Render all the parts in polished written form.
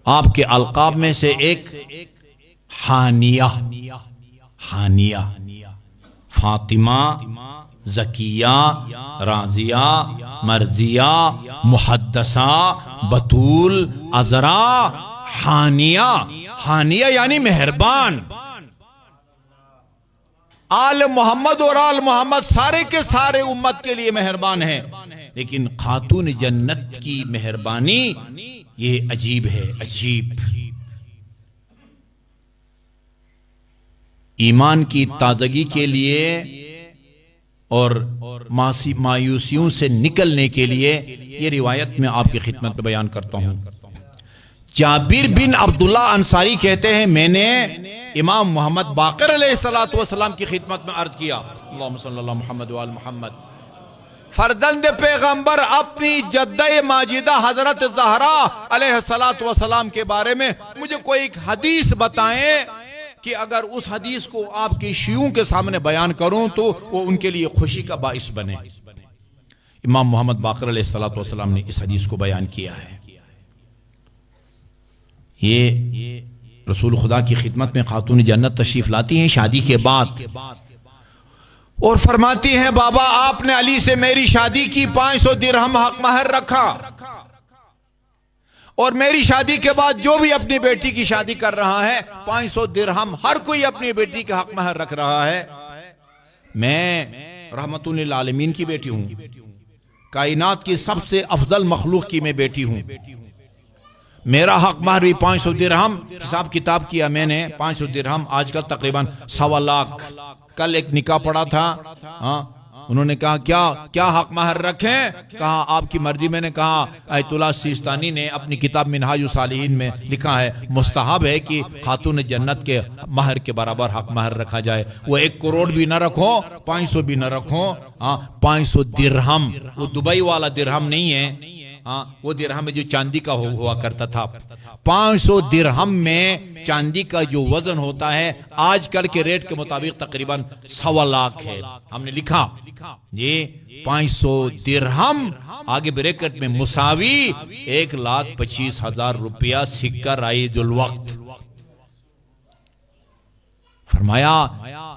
آپ کے القاب میں سے ایک حانیہ، حانیہ، فاطمہ، زکیہ، راضیہ، مرضیہ، محدثہ، بطول، عذرا، حانیہ۔ حانیہ یعنی مہربان۔ آل محمد اور آل محمد سارے کے سارے امت کے لیے مہربان ہیں، لیکن خاتون جنت کی مہربانی یہ عجیب ہے، عجیب۔ ایمان کی تازگی کے لیے اور مایوسیوں سے نکلنے کے لیے یہ روایت میں آپ کی خدمت میں بیان کرتا ہوں۔ جابر بن عبداللہ انصاری کہتے ہیں میں نے امام محمد باقر علیہ السلام کی خدمت میں عرض کیا، اللہم صلی اللہ محمد وآل محمد، فرزند پیغمبر اپنی جدہ ماجدہ حضرت زہرا علیہ السلام کے بارے میں مجھے کوئی ایک حدیث بتائیں کہ اگر اس حدیث کو آپ کی شیعوں کے سامنے بیان کروں تو وہ ان کے لیے خوشی کا باعث بنے۔ امام محمد باقر علیہ السلام نے اس حدیث کو بیان کیا ہے۔ یہ رسول خدا کی خدمت میں خاتون جنت تشریف لاتی ہیں شادی کے بعد اور فرماتی ہیں بابا آپ نے علی سے میری شادی کی، 500 درہم حق مہر رکھا، اور میری شادی کے بعد جو بھی اپنی بیٹی کی شادی کر رہا ہے 500 درہم ہر کوئی اپنی بیٹی کا حق مہر رکھ رہا ہے۔ میں رحمت للعالمین کی بیٹی ہوں، کائنات کی سب سے افضل مخلوق کی میں بیٹی ہوں، میرا حق مہر بھی 500 درہم۔ حساب کتاب کیا میں نے، 500 درہم آج کل تقریباً 1.25 لاکھ۔ کل ایک نکاح پڑا تھا، انہوں نے کہا کیا حق مہر رکھیں؟ کہا آپ کی مرضی۔ میں نے کہا آیت اللہ سیستانی نے اپنی کتاب منہاج الصالحین میں لکھا ہے مستحب ہے کہ خاتون جنت کے مہر کے برابر حق مہر رکھا جائے۔ وہ 1 کروڑ بھی نہ رکھو، 500 بھی نہ رکھو، 500 درہم، وہ دبئی والا درہم نہیں ہے، وہ درہم جو چاندی کا ہوا کرتا تھا۔ 500 درہم میں چاندی کا جو وزن ہوتا ہے آج کل کے ریٹ کے مطابق تقریباً 1.25 لاکھ ہے۔ ہم نے لکھا یہ 500 درہم آگے بریکٹ میں مساوی 1,25,000 روپیہ سکہ رائج الوقت۔ فرمایا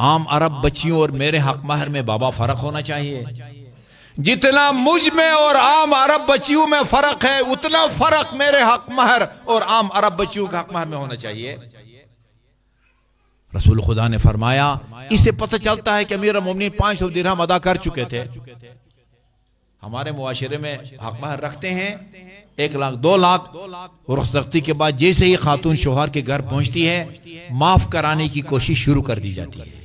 عام عرب بچیوں اور میرے حق مہر میں بابا فرق ہونا چاہیے، جتنا مجھ میں اور عام عرب بچیوں میں فرق ہے اتنا فرق میرے حق مہر اور عام عرب بچیوں کے حق مہر میں ہونا چاہیے۔ رسول خدا نے فرمایا اس سے پتہ چلتا ہے کہ امیر المومنین 500 درہم ادا کر چکے تھے۔ ہمارے معاشرے میں حق مہر رکھتے ہیں 1 لاکھ 2 لاکھ، رخصتی کے بعد جیسے ہی خاتون شوہر کے گھر پہنچتی ہے معاف کرانے کی کوشش شروع کر دی جاتی ہے،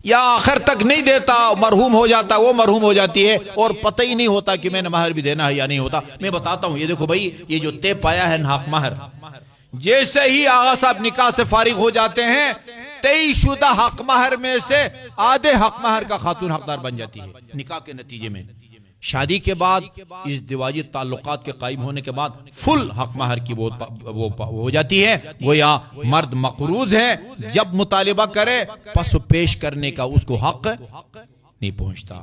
یا آخر تک نہیں دیتا، مرحوم ہو جاتا، وہ مرحوم ہو جاتی ہے اور پتہ ہی نہیں ہوتا کہ میں نے مہر بھی دینا ہے یا نہیں ہوتا۔ میں بتاتا ہوں، یہ دیکھو بھائی، یہ جو طے پایا ہے حق مہر، جیسے ہی آغا صاحب نکاح سے فارغ ہو جاتے ہیں 23 شدہ حق مہر میں سے آدھے حق مہر کا خاتون حقدار بن جاتی ہے نکاح کے نتیجے میں۔ شادی کے بعد ازدواجی تعلقات کے قائم ہونے کے بعد فل حق مہر کی وہ ہو جاتی ہے، گویا مرد مقروض ہے، جب مطالبہ کرے پس پیش کرنے کا اس کو حق نہیں پہنچتا۔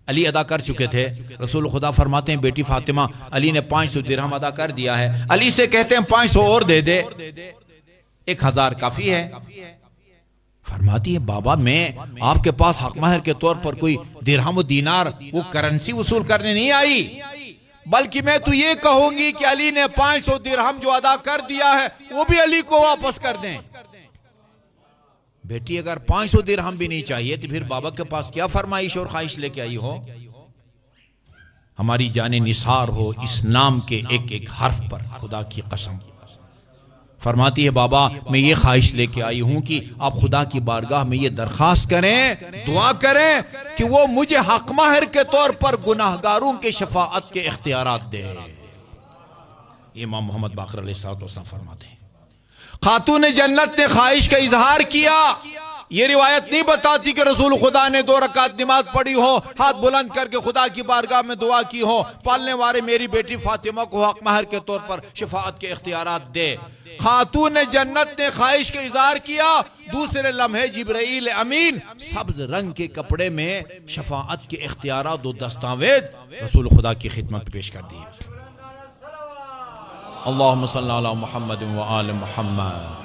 علی ادا کر چکے تھے، رسول خدا فرماتے ہیں بیٹی فاطمہ علی نے 500 درہم ادا کر دیا ہے۔ علی سے کہتے ہیں 500 اور دے دے، 1000 کافی ہے۔ فرماتی ہے بابا میں آپ کے پاس حق مہر کے طور پر کوئی درہم و دینار وہ کرنسی وصول کرنے نہیں آئی، بلکہ میں تو یہ کہوں گی کہ علی نے 500 درہم جو ادا کر دیا ہے وہ بھی علی کو واپس کر دیں۔ بیٹی اگر 500 درہم بھی نہیں چاہیے تو پھر بابا کے پاس کیا فرمائش اور خواہش لے کے آئی ہو؟ ہماری جان نثار ہو اس نام کے ایک ایک حرف پر، خدا کی قسم۔ فرماتی ہے بابا میں یہ خواہش لے کے آئی ہوں کہ آپ خدا کی بارگاہ میں یہ درخواست کریں، دعا کریں کہ وہ مجھے حق مہر کے طور پر گناہگاروں کے شفاعت کے اختیارات دے۔ امام محمد باقر علیہ السلام فرماتے ہیں خاتون جنت نے خواہش کا اظہار کیا، یہ روایت نہیں بتاتی کہ رسول خدا نے 2 رکعت نماز پڑھی ہو، ہاتھ بلند کر کے خدا کی بارگاہ میں دعا کی ہو، پالنے والے میری بیٹی فاطمہ کو حق مہر کے طور پر شفاعت کے اختیارات دے۔ خاتون جنت نے خواہش کا اظہار کیا، دوسرے لمحے جبرائیل امین سبز رنگ کے کپڑے میں شفاعت کے اختیارات و دستاویز رسول خدا کی خدمت میں پیش کر دیے۔ اللہم صلی علی محمد و آل محمد۔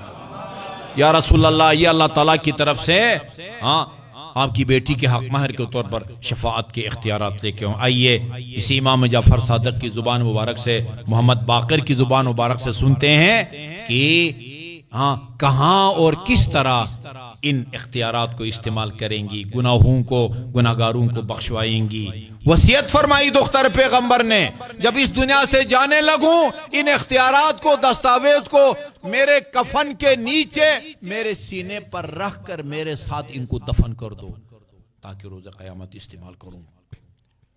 یا رسول اللہ، یہ اللہ تعالیٰ کی طرف سے آپ کی بیٹی کے حق مہر کے طور پر شفاعت کے اختیارات لے کے ہوں۔ آئیے اسی امام جعفر صادق کی زبان مبارک سے، محمد باقر کی زبان مبارک سے سنتے ہیں کہ کہاں اور کس طرح ان اختیارات کو استعمال کریں گی، گناہوں کو، گناہگاروں کو بخشوائیں گی۔ وصیت فرمائی دختر پیغمبر نے، جب اس دنیا سے جانے لگوں ان اختیارات کو، دستاویز کو میرے کفن کے نیچے میرے سینے پر رکھ کر میرے ساتھ ان کو دفن کر دو تاکہ روز قیامت استعمال کروں۔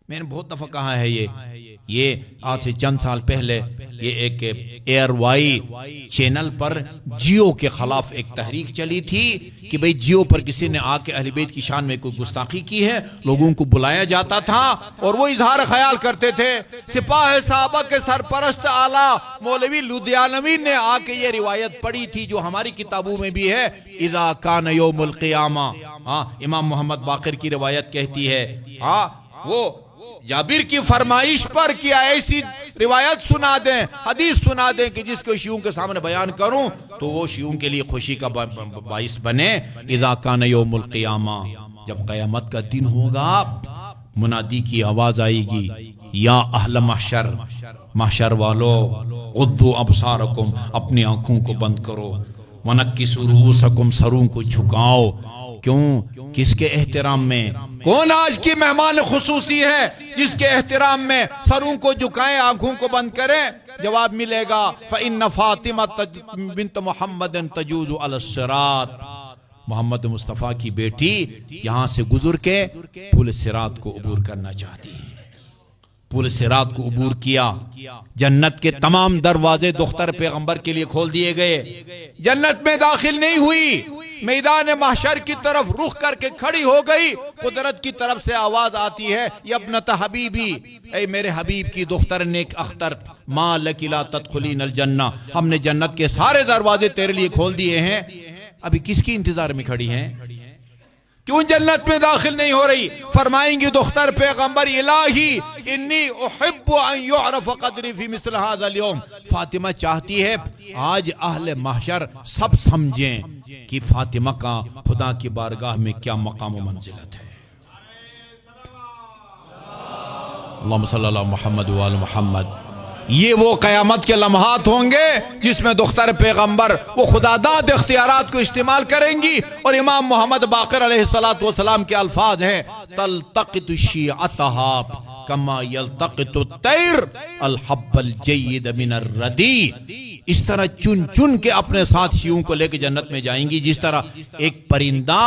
میں نے بہت دفعہ کہا ہے یہ آج سے چند سال پہلے یہ ایک ایئر وائی چینل پر جیو کے خلاف ایک تحریک چلی تھی کہ بھئی جیو پر کسی نے آ کے اہل بیت کی شان میں کوئی گستاخی کی ہے، لوگوں کو بلایا جاتا تھا اور وہ اظہار خیال کرتے تھے۔ سپاہ صحابہ کے سرپرست اعلیٰ مولوی لدھیانوی نے آ کے یہ روایت پڑھی تھی جو ہماری کتابوں میں بھی ہے، اذا کان یوم القیامہ۔ امام محمد باقر کی روایت کہتی ہے، وہ جابر کی فرمائش پر کیا ایسی روایت سنا دیں، حدیث سنا دیں کہ جس کو شیعوں کے سامنے بیان کروں تو وہ شیعوں کے لیے خوشی کا باعث بنے۔ اذا کان یوم القیامہ، جب قیامت کا دن ہوگا منادی کی آواز آئے گی، یا اہل محشر، محشر والو، غضوا ابصارکم، اپنی آنکھوں کو بند کرو، ونکسوا رؤوسکم، سروں کو جھکاؤ۔ کیوں؟ کس کے احترام میں؟ کون آج کی مہمان خصوصی ہے جس کے احترام میں سروں کو جھکائیں، آنکھوں کو بند کریں؟ جواب ملے گا فَإِنَّ فَاطِمَةَ بِنْتَ مُحَمَّدٍ تَجُوزُ عَلَى الصِّرَاط، محمد مصطفیٰ کی بیٹی یہاں سے گزر کے پل صراط کو عبور کرنا چاہتی ہے۔ پل صراط کو عبور کیا، جنت کے تمام دروازے دختر پیغمبر کے لیے کھول دیے گئے، جنت میں داخل نہیں ہوئی، میدان محشر کی طرف رخ کر کے کھڑی ہو گئی، قدرت کی طرف سے آواز آتی ہے، یا ابنت حبیبی، اے میرے حبیب کی دختر نیک اختر، ما لکی لا تدخلین الجنہ، ہم نے جنت کے سارے دروازے تیرے لیے کھول دیے ہیں، ابھی کس کی انتظار میں کھڑی ہیں؟ کیوں جنت میں داخل نہیں ہو رہی؟ فرمائیں گی دختر پیغمبر، الہی انی احب ان یعرف قدری فی مثل هذا اليوم، فاطمہ چاہتی ہے آج اہل محشر سب سمجھیں کہ فاطمہ کا خدا کی بارگاہ میں کیا مقام و منزلت ہے۔ اللہم صلی اللہ محمد و آل محمد۔ یہ وہ قیامت کے لمحات ہوں گے جس میں دختر پیغمبر وہ خدا داد اختیارات کو استعمال کریں گی، اور امام محمد باقر علیہ السلام کے الفاظ ہیں، تلتقط شیعتها کما یلتقط الطیر الحب الجید من الردی، اس طرح چن چن کے اپنے ساتھ شیعوں کو لے کے جنت میں جائیں گی جس طرح ایک پرندہ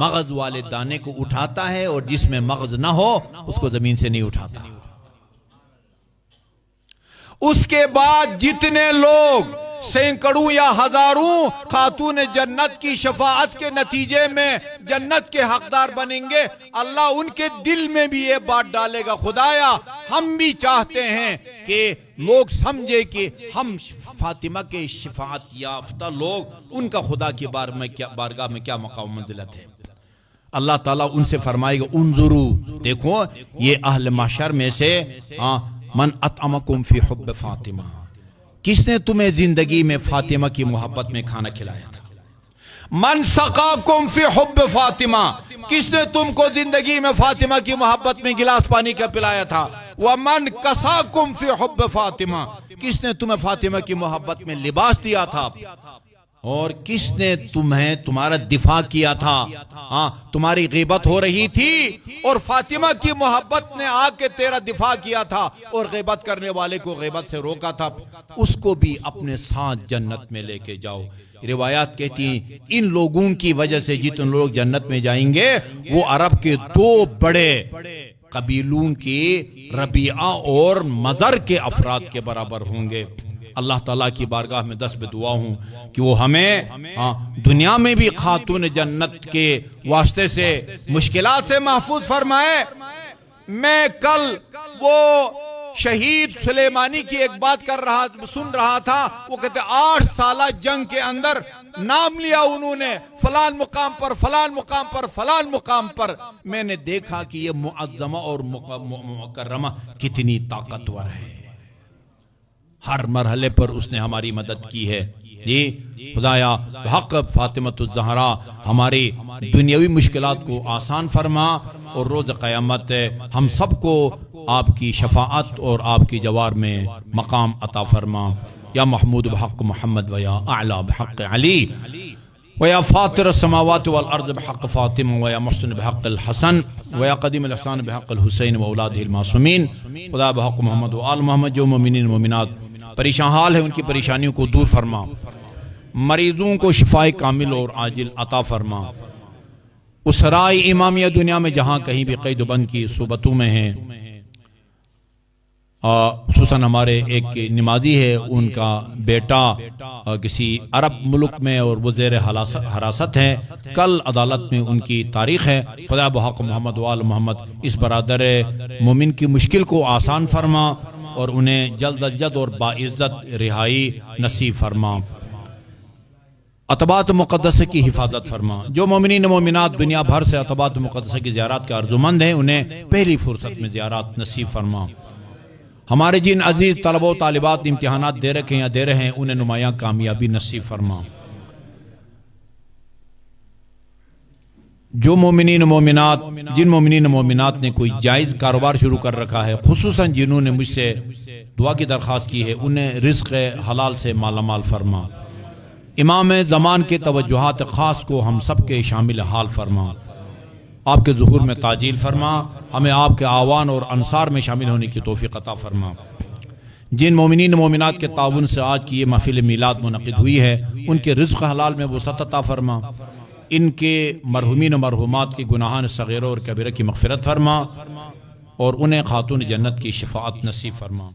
مغز والے دانے کو اٹھاتا ہے اور جس میں مغز نہ ہو اس کو زمین سے نہیں اٹھاتا۔ اس کے بعد جتنے لوگ سینکڑوں یا ہزاروں خاتون جنت کی شفاعت کے نتیجے میں جنت کے حقدار بنیں گے، اللہ ان کے دل میں بھی یہ بات ڈالے گا، خدایا ہم بھی چاہتے ہیں کہ لوگ سمجھے کہ ہم فاطمہ کے شفاعت یافتہ لوگ، ان کا خدا کی بارگاہ میں کیا مقام منزلت ہے۔ اللہ تعالیٰ ان سے فرمائے گا انظرو، دیکھو یہ اہل محشر میں سے من اطعمکم فی حب فاطمہ، کس نے تمہیں زندگی میں فاطمہ کی محبت میں کھانا کھلایا تھا؟ من سقاکم فی حب فاطمہ، کس نے تم کو زندگی میں فاطمہ کی محبت میں گلاس پانی کا پلایا تھا؟ ومن کساکم فی حب فاطمہ، کس نے تمہیں فاطمہ کی محبت میں لباس دیا تھا؟ اور کس نے تمہیں تمہارا دفاع کیا تھا؟ تمہاری غیبت ہو رہی تھی اور فاطمہ کی محبت نے آ کے تیرا دفاع کیا تھا اور غیبت کرنے والے کو غیبت سے روکا تھا، اس کو بھی اپنے ساتھ جنت میں لے کے جاؤ۔ روایات کہتی ہیں ان لوگوں کی وجہ سے جتنے لوگ جنت میں جائیں گے وہ عرب کے 2 بڑے قبیلوں کی ربیعہ اور مضر کے افراد کے برابر ہوں گے۔ اللہ تعالیٰ کی بارگاہ میں دست دعا ہوں کہ وہ ہمیں دنیا میں بھی خاتون جنت کے واسطے سے مشکلات سے محفوظ فرمائے۔ میں کل وہ شہید سلیمانی کی ایک بات سن رہا تھا، وہ کہتے 8 سالہ جنگ کے اندر نام لیا انہوں نے، فلان مقام پر فلان مقام پر فلان مقام پر۔ میں نے دیکھا کہ یہ معظمہ اور مکرمہ کتنی طاقتور ہے، ہر مرحلے پر اس نے ہماری مدد کی ہے۔ یہ خدایا حق فاطمۃ الزہرا ہماری دنیاوی مشکلات کو آسان فرما، اور روز قیامت ہم سب کو آپ کی شفاعت اور آپ کی جوار میں مقام عطا فرما۔ یا محمود بحق محمد ویا اعلی بحق علی ویا فاطر السماوات والارض بحق فاطمہ ویا محسن بحق الحسن ویا قدیم الاحسان بحق الحسین واولادہ المعصومین۔ خدا بحق محمد و آل محمد، جو مومنین مومنات پریشان حال ہے ان کی پریشانیوں کو دور فرما، مریضوں کو شفائے کامل اور عاجل عطا فرما۔ اسرائے امامیہ دنیا میں جہاں کہیں بھی قید و بند کی صوبتوں میں ہیں، خصوصاً ہمارے ایک نمازی ہے، ان کا بیٹا کسی عرب ملک میں اور وہ زیر حراست ہیں، کل عدالت میں ان کی تاریخ ہے۔ خدا بحق محمد و آل محمد اس برادر مومن کی مشکل کو آسان فرما اور انہیں جلد از جلد اور باعزت رہائی نصیب فرما۔ عتبات مقدسہ کی حفاظت فرما۔ جو مومنین مومنات دنیا بھر سے عتبات مقدسہ کی زیارات کے آرزومند ہیں، انہیں پہلی فرصت میں زیارات نصیب فرما۔ ہمارے جن عزیز طلبہ و طالبات امتحانات دے رکھے ہیں یا دے رہے ہیں، انہیں نمایاں کامیابی نصیب فرما۔ جو مومنین مومنات جن مومنین مومنات نے کوئی جائز کاروبار شروع کر رکھا ہے، خصوصاً جنہوں نے مجھ سے دعا کی درخواست کی ہے، انہیں رزق حلال سے مالا مال فرما۔ امام زمان کے توجہات خاص کو ہم سب کے شامل حال فرما۔ آپ کے ظہور میں تاجیل فرما، ہمیں آپ کے آوان اور انصار میں شامل ہونے کی توفیق عطا فرما۔ جن مومنین مومنات کے تعاون سے آج کی یہ محفل میلاد منعقد ہوئی ہے، ان کے رزق حلال میں وسعت عطا فرما۔ ان کے مرحومین و مرحومات کی گناہان صغیرہ اور کبیرہ کی مغفرت فرما، اور انہیں خاتون جنت کی شفاعت نصیب فرما۔